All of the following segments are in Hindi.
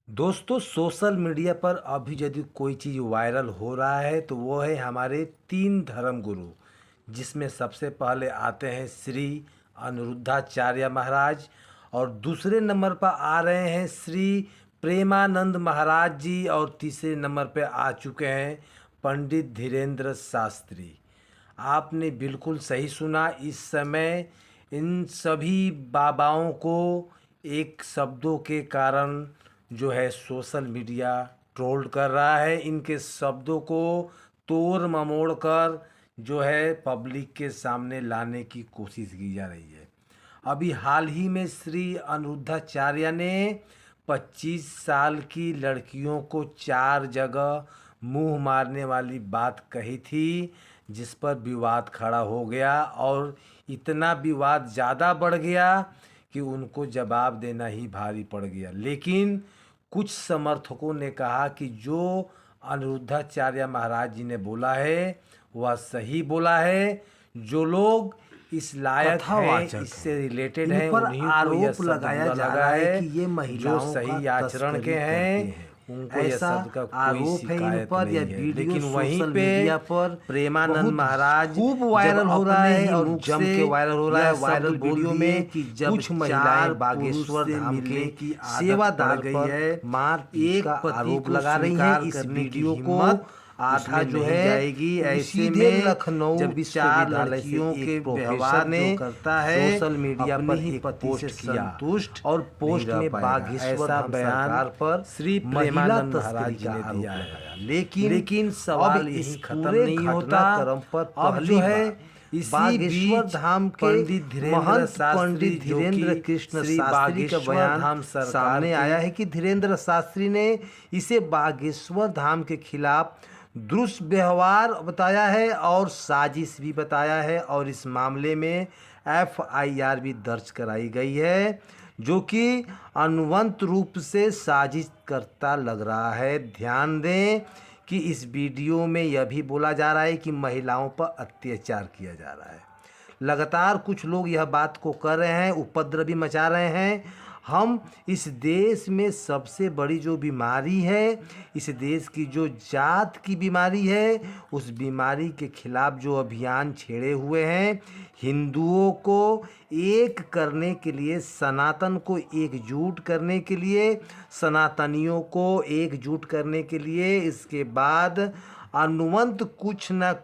दोस्तों, सोशल मीडिया पर अभी यदि कोई चीज़ वायरल हो रहा है तो वो है हमारे 3 धर्म गुरु, जिसमें सबसे पहले आते हैं श्री अनिरुद्धाचार्य महाराज और दूसरे नंबर पर आ रहे हैं श्री प्रेमानंद महाराज जी और तीसरे नंबर पे आ चुके हैं पंडित धीरेन्द्र शास्त्री। आपने बिल्कुल सही सुना। इस समय इन सभी बाबाओं को एक शब्दों के कारण जो है सोशल मीडिया ट्रोल कर रहा है। इनके शब्दों को तोड़ ममोड़ कर जो है पब्लिक के सामने लाने की कोशिश की जा रही है। अभी हाल ही में श्री अनिरुद्धाचार्य ने 25 साल की लड़कियों को 4 जगह मुंह मारने वाली बात कही थी, जिस पर विवाद खड़ा हो गया और इतना विवाद ज़्यादा बढ़ गया कि उनको जवाब देना ही भारी पड़ गया। लेकिन कुछ समर्थकों ने कहा कि जो अनिरुद्धाचार्य महाराज जी ने बोला है वह सही बोला है। जो लोग इस लायक हैं, इससे रिलेटेड हैं, उन्हीं को यह शब्द लगाया जा रहा है कि ये महिलाओं जो सही आचरण के हैं उनको यह शब्द का कोई शिकायत नहीं है। लेकिन वहीं पे प्रेमानंद महाराज खूब वायरल हो रहा है और जम के वायरल हो रहा है वायरल वीडियो में कि जब कुछ महिलाएं बागेश्वर धाम की सेवादार गई है मार एक आरोप लगा रही है। इस वीडियो को आधा जो है जाएगी ऐसे में लखनऊ जब 4 लड़कियों के व्यवहार ने करता है सोशल मीडिया पर ही पोस्ट किया और पोस्ट में बागेश्वर बयान पर श्री प्रेमानंद महाराज जी ने दिया है। लेकिन सवाल यही खत्म नहीं होता। अब जो है बागेश्वर धाम के महंत पंडित धीरेन्द्र कृष्ण शास्त्री का बयान सामने आया है कि धीरेन्द्र शास्त्री ने इसे बागेश्वर धाम के खिलाफ दुष्व्यवहार बताया है और साजिश भी बताया है और इस मामले में FIR भी दर्ज कराई गई है, जो कि अनुवंत रूप से साजिश करता लग रहा है। ध्यान दें कि इस वीडियो में यह भी बोला जा रहा है कि महिलाओं पर अत्याचार किया जा रहा है। लगातार कुछ लोग यह बात को कर रहे हैं, उपद्रव भी मचा रहे हैं। हम इस देश में सबसे बड़ी जो बीमारी है, इस देश की जो जात की बीमारी है, उस बीमारी के खिलाफ जो अभियान छेड़े हुए हैं, हिंदुओं को एक करने के लिए, सनातन को एकजुट करने के लिए, सनातनियों को एकजुट करने के लिए, इसके बाद अनुवंत कुछ न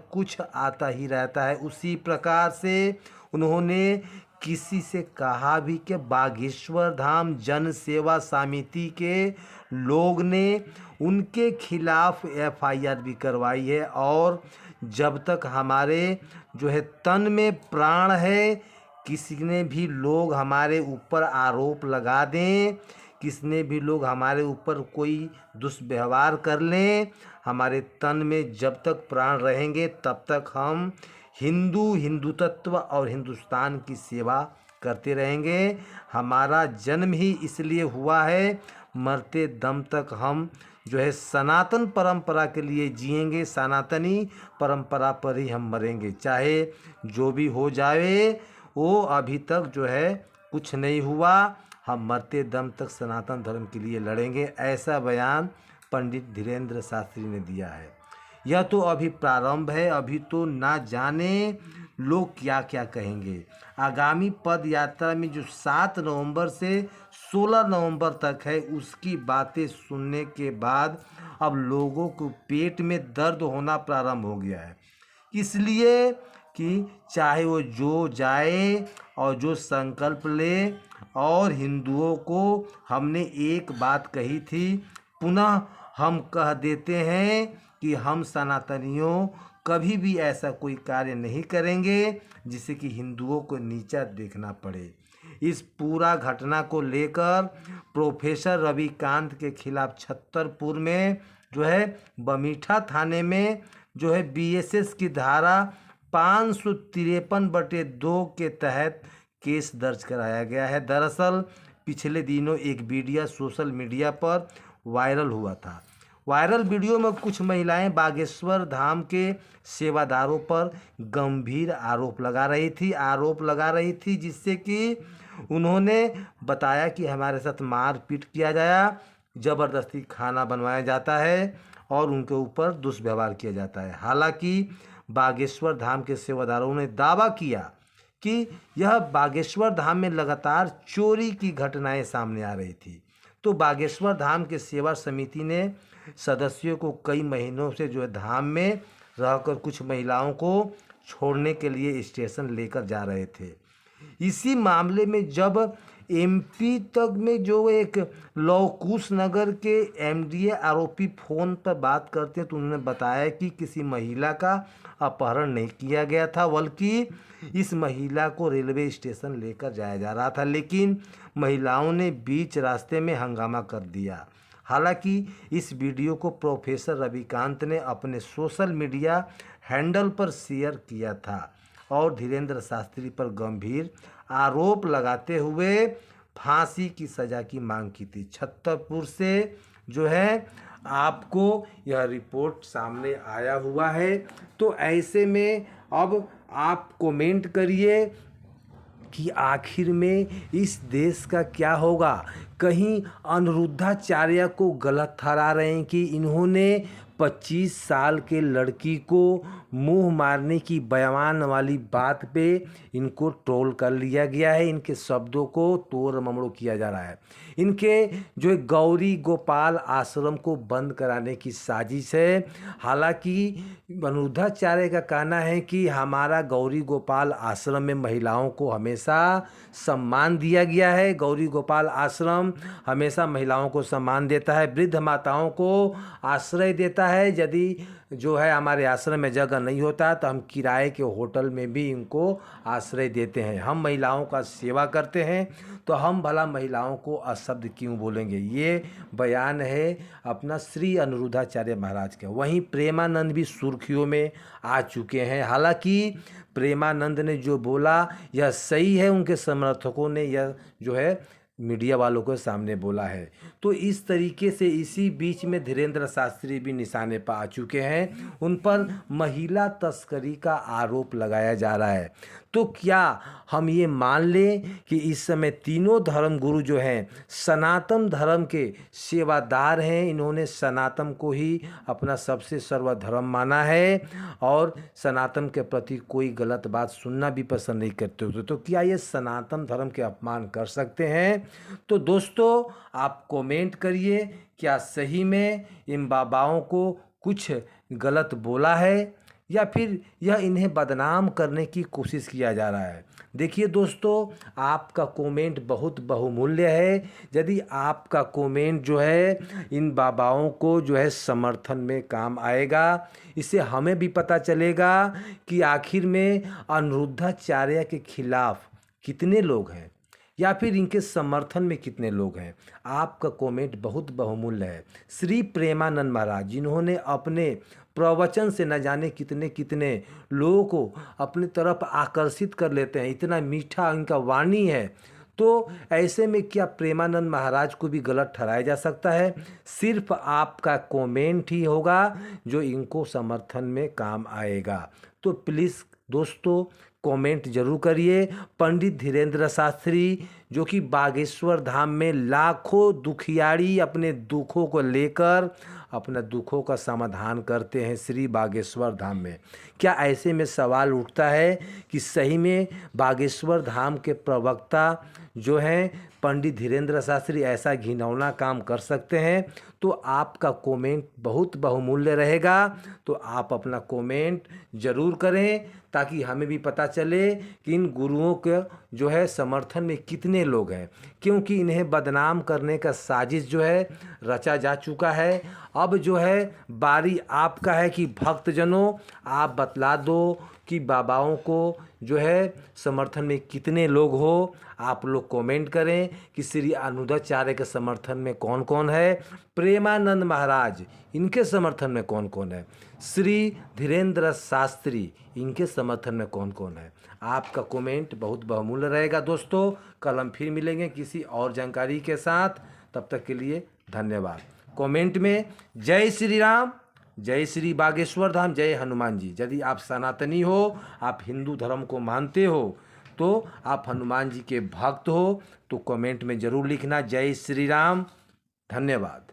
कुछ आता ही रहता है। उसी प्रकार से उन्होंने किसी से कहा भी कि बागेश्वर धाम जन सेवा समिति के लोग ने उनके खिलाफ FIR भी करवाई है और जब तक हमारे जो है तन में प्राण है, किसी ने भी लोग हमारे ऊपर आरोप लगा दें, किसने भी लोग हमारे ऊपर कोई दुष्व्यवहार कर लें, हमारे तन में जब तक प्राण रहेंगे तब तक हम हिंदुत्व और हिंदुस्तान की सेवा करते रहेंगे। हमारा जन्म ही इसलिए हुआ है, मरते दम तक हम जो है सनातन परंपरा के लिए जिएंगे, सनातनी परंपरा पर ही हम मरेंगे। चाहे जो भी हो जाए, वो अभी तक जो है कुछ नहीं हुआ, हम मरते दम तक सनातन धर्म के लिए लड़ेंगे। ऐसा बयान पंडित धीरेन्द्र शास्त्री ने दिया है। यह तो अभी प्रारंभ है, अभी तो ना जाने लोग क्या क्या कहेंगे। आगामी पद यात्रा में जो 7 नवंबर से 16 नवंबर तक है, उसकी बातें सुनने के बाद अब लोगों को पेट में दर्द होना प्रारंभ हो गया है। इसलिए कि चाहे वो जो जाए और जो संकल्प ले, और हिंदुओं को हमने एक बात कही थी, पुनः हम कह देते हैं कि हम सनातनियों कभी भी ऐसा कोई कार्य नहीं करेंगे जिससे कि हिंदुओं को नीचा देखना पड़े। इस पूरा घटना को लेकर प्रोफेसर रविकांत के खिलाफ छतरपुर में जो है बमीठा थाने में जो है BSS की धारा 553/2 के तहत केस दर्ज कराया गया है। दरअसल पिछले दिनों एक वीडियो सोशल मीडिया पर वायरल हुआ था। वायरल वीडियो में कुछ महिलाएं बागेश्वर धाम के सेवादारों पर गंभीर आरोप लगा रही थी जिससे कि उन्होंने बताया कि हमारे साथ मारपीट किया गया, ज़बरदस्ती खाना बनवाया जाता है और उनके ऊपर दुष्व्यवहार किया जाता है। हालांकि बागेश्वर धाम के सेवादारों ने दावा किया कि यह बागेश्वर धाम में लगातार चोरी की घटनाएं सामने आ रही थी। तो बागेश्वर धाम के सेवा समिति ने सदस्यों को कई महीनों से जो है धाम में रहकर कुछ महिलाओं को छोड़ने के लिए स्टेशन लेकर जा रहे थे। इसी मामले में जब एमपी तक में जो एक लवकुश नगर के एमडीए आरोपी फ़ोन पर बात करते हैं तो उन्होंने बताया कि किसी महिला का अपहरण नहीं किया गया था, बल्कि इस महिला को रेलवे स्टेशन लेकर जाया जा रहा था, लेकिन महिलाओं ने बीच रास्ते में हंगामा कर दिया। हालांकि इस वीडियो को प्रोफेसर रविकांत ने अपने सोशल मीडिया हैंडल पर शेयर किया था और धीरेन्द्र शास्त्री पर गंभीर आरोप लगाते हुए फांसी की सज़ा की मांग की थी। छतरपुर से जो है आपको यह रिपोर्ट सामने आया हुआ है। तो ऐसे में अब आप कमेंट करिए कि आखिर में इस देश का क्या होगा। कहीं अनिरुद्धाचार्य को गलत ठहरा रहे हैं कि इन्होंने 25 साल के लड़की को मुंह मारने की बयान वाली बात पे इनको ट्रोल कर लिया गया है। इनके शब्दों को तोड़ ममोड़ किया जा रहा है। इनके जो गौरी गोपाल आश्रम को बंद कराने की साजिश है। हालांकि अनिरुद्धाचार्य का कहना है कि हमारा गौरी गोपाल आश्रम में महिलाओं को हमेशा सम्मान दिया गया है। गौरी गोपाल आश्रम हमेशा महिलाओं को सम्मान देता है, वृद्ध माताओं को आश्रय देता है। यदि जो है हमारे आश्रम में जगह नहीं होता तो हम किराए के होटल में भी इनको आश्रय देते हैं। हम महिलाओं का सेवा करते हैं तो हम भला महिलाओं को अशब्द क्यों बोलेंगे। ये बयान है अपना श्री अनिरुद्धाचार्य महाराज का। वहीं प्रेमानंद भी सुर्खियों में आ चुके हैं। हालांकि प्रेमानंद ने जो बोला यह सही है, उनके समर्थकों ने यह जो है मीडिया वालों के सामने बोला है। तो इस तरीके से इसी बीच में धीरेन्द्र शास्त्री भी निशाने पर आ चुके हैं। उन पर महिला तस्करी का आरोप लगाया जा रहा है। तो क्या हम ये मान लें कि इस समय तीनों धर्मगुरु जो हैं सनातन धर्म के सेवादार हैं। इन्होंने सनातन को ही अपना सबसे सर्वधर्म माना है और सनातन के प्रति कोई गलत बात सुनना भी पसंद नहीं करते होते। तो क्या ये सनातन धर्म के अपमान कर सकते हैं? तो दोस्तों आप कमेंट करिए, क्या सही में इन बाबाओं को कुछ गलत बोला है या फिर यह इन्हें बदनाम करने की कोशिश किया जा रहा है। देखिए दोस्तों, आपका कमेंट बहुत बहुमूल्य है। यदि आपका कमेंट जो है इन बाबाओं को जो है समर्थन में काम आएगा, इससे हमें भी पता चलेगा कि आखिर में अनिरुद्धाचार्य के खिलाफ कितने लोग हैं या फिर इनके समर्थन में कितने लोग हैं। आपका कमेंट बहुत बहुमूल्य है। श्री प्रेमानंद महाराज जिन्होंने अपने प्रवचन से न जाने कितने कितने लोगों को अपनी तरफ आकर्षित कर लेते हैं, इतना मीठा इनका वाणी है। तो ऐसे में क्या प्रेमानंद महाराज को भी गलत ठहराया जा सकता है? सिर्फ आपका कमेंट ही होगा जो इनको समर्थन में काम आएगा। तो प्लीज़ दोस्तों कमेंट जरूर करिए। पंडित धीरेन्द्र शास्त्री जो कि बागेश्वर धाम में लाखों दुखियारी अपने दुखों को लेकर अपना दुखों का समाधान करते हैं श्री बागेश्वर धाम में। क्या ऐसे में सवाल उठता है कि सही में बागेश्वर धाम के प्रवक्ता जो हैं पंडित धीरेन्द्र शास्त्री ऐसा घिनौना काम कर सकते हैं? तो आपका कमेंट बहुत बहुमूल्य रहेगा। तो आप अपना कमेंट ज़रूर करें ताकि हमें भी पता चले कि इन गुरुओं के जो है समर्थन में कितने लोग हैं, क्योंकि इन्हें बदनाम करने का साजिश जो है रचा जा चुका है। अब जो है बारी आपका है कि भक्तजनों आप बतला दो कि बाबाओं को जो है समर्थन में कितने लोग हो। आप लोग कमेंट करें कि श्री अनिरुद्धाचार्य के समर्थन में कौन कौन है, प्रेमानंद महाराज इनके समर्थन में कौन कौन है, श्री धीरेन्द्र शास्त्री इनके समर्थन में कौन कौन है। आपका कमेंट बहुत बहुमूल्य रहेगा दोस्तों। कल हम फिर मिलेंगे किसी और जानकारी के साथ। तब तक के लिए धन्यवाद। कमेंट में जय श्री राम, जय श्री बागेश्वर धाम, जय हनुमान जी। यदि आप सनातनी हो, आप हिंदू धर्म को मानते हो, तो आप हनुमान जी के भक्त हो, तो कमेंट में ज़रूर लिखना जय श्री राम, धन्यवाद।